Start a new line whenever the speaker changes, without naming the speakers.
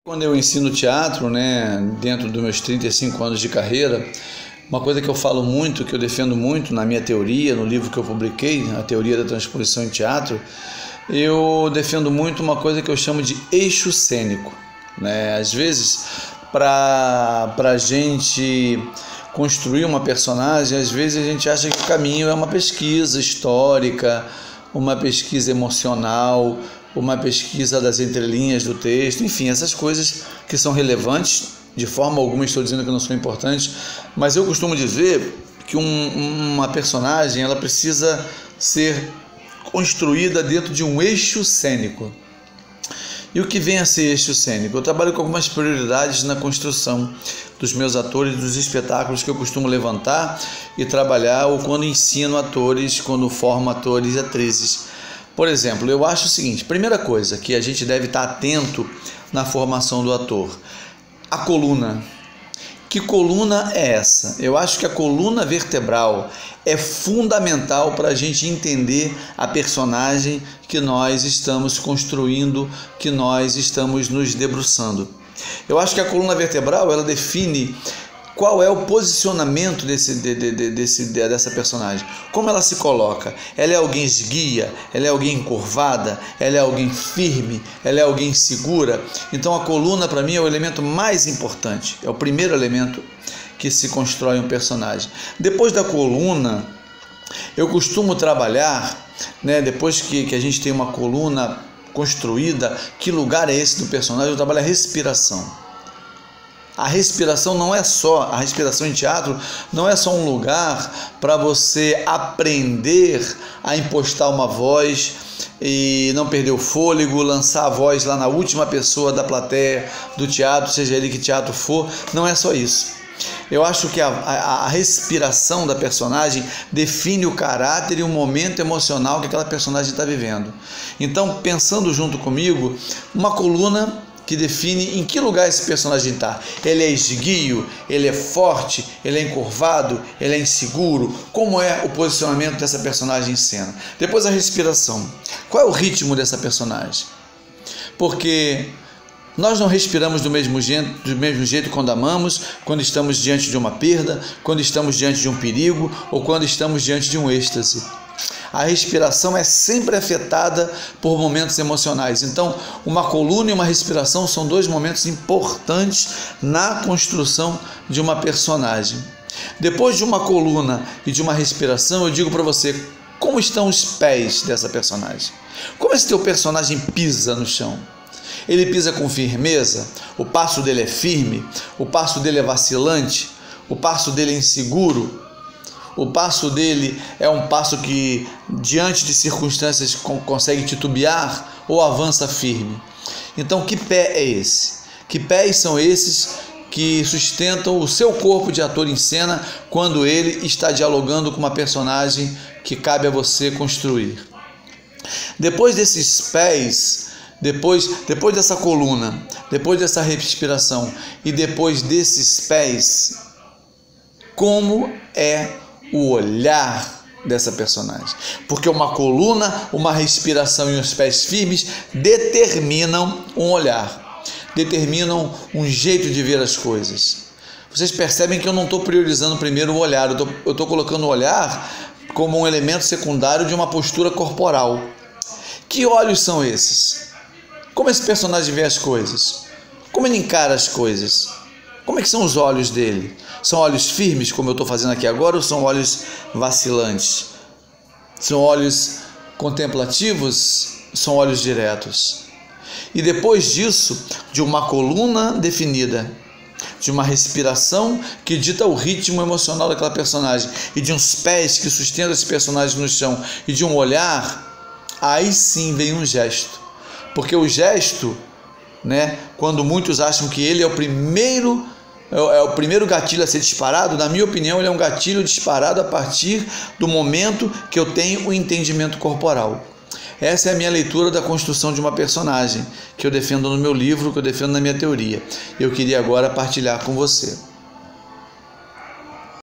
Quando eu ensino teatro, dentro dos meus 35 anos de carreira, uma coisa que eu falo muito, que eu defendo muito na minha teoria, no livro que eu publiquei, a Teoria da Transposição em Teatro, eu defendo muito uma coisa que eu chamo de eixo cênico. Às vezes, para a gente construir uma personagem, às vezes a gente acha que o caminho é uma pesquisa histórica, uma pesquisa emocional, uma pesquisa das entrelinhas do texto, enfim, essas coisas que são relevantes. De forma alguma estou dizendo que não são importantes, mas eu costumo dizer que uma personagem ela precisa ser construída dentro de um eixo cênico. E o que vem a ser eixo cênico? Eu trabalho com algumas prioridades na construção dos meus atores, dos espetáculos que eu costumo levantar e trabalhar, ou quando ensino atores, quando formo atores e atrizes. Por exemplo, eu acho o seguinte: primeira coisa que a gente deve estar atento na formação do ator, a coluna. Que coluna é essa? Eu acho que a coluna vertebral é fundamental para a gente entender a personagem que nós estamos construindo, que nós estamos nos debruçando. Eu acho que a coluna vertebral ela define qual é o posicionamento dessa personagem, como ela se coloca. Ela é alguém esguia, ela é alguém encurvada, ela é alguém firme, ela é alguém segura. Então a coluna para mim é o elemento mais importante, é o primeiro elemento que se constrói um personagem. Depois da coluna, eu costumo trabalhar, depois que a gente tem uma coluna construída, que lugar é esse do personagem? Eu trabalho a respiração. A respiração não é só, a respiração em teatro não é só um lugar para você aprender a impostar uma voz e não perder o fôlego, lançar a voz lá na última pessoa da plateia do teatro, seja ele que teatro for. Não é só isso. Eu acho que a respiração da personagem define o caráter e o momento emocional que aquela personagem está vivendo. Então, pensando junto comigo, uma coluna que define em que lugar esse personagem está. Ele é esguio, ele é forte, ele é encurvado, ele é inseguro. Como é o posicionamento dessa personagem em cena? Depois a respiração. Qual é o ritmo dessa personagem? Porque nós não respiramos do mesmo jeito quando amamos, quando estamos diante de uma perda, quando estamos diante de um perigo ou quando estamos diante de um êxtase. A respiração é sempre afetada por momentos emocionais. Então, uma coluna e uma respiração são dois momentos importantes na construção de uma personagem. Depois de uma coluna e de uma respiração, eu digo para você, como estão os pés dessa personagem? Como esse teu personagem pisa no chão? Ele pisa com firmeza? O passo dele é firme? O passo dele é vacilante? O passo dele é inseguro? O passo dele é um passo que, diante de circunstâncias, consegue titubear ou avança firme? Então, que pé é esse? Que pés são esses que sustentam o seu corpo de ator em cena quando ele está dialogando com uma personagem que cabe a você construir? Depois desses pés, depois dessa coluna, depois dessa respiração e depois desses pés, como é o olhar dessa personagem? Porque uma coluna, uma respiração e os pés firmes determinam um olhar, determinam um jeito de ver as coisas. Vocês percebem que eu não estou priorizando primeiro o olhar, eu estou colocando o olhar como um elemento secundário de uma postura corporal. Que olhos são esses? Como esse personagem vê as coisas? Como ele encara as coisas? Como é que são os olhos dele? São olhos firmes, como eu estou fazendo aqui agora, ou são olhos vacilantes? São olhos contemplativos? São olhos diretos? E depois disso, de uma coluna definida, de uma respiração que dita o ritmo emocional daquela personagem, e de uns pés que sustentam esse personagem no chão, e de um olhar, aí sim vem um gesto. Porque o gesto, quando muitos acham que ele é o primeiro gatilho a ser disparado, na minha opinião, ele é um gatilho disparado a partir do momento que eu tenho o entendimento corporal. Essa é a minha leitura da construção de uma personagem, que eu defendo no meu livro, que eu defendo na minha teoria. Eu queria agora partilhar com você.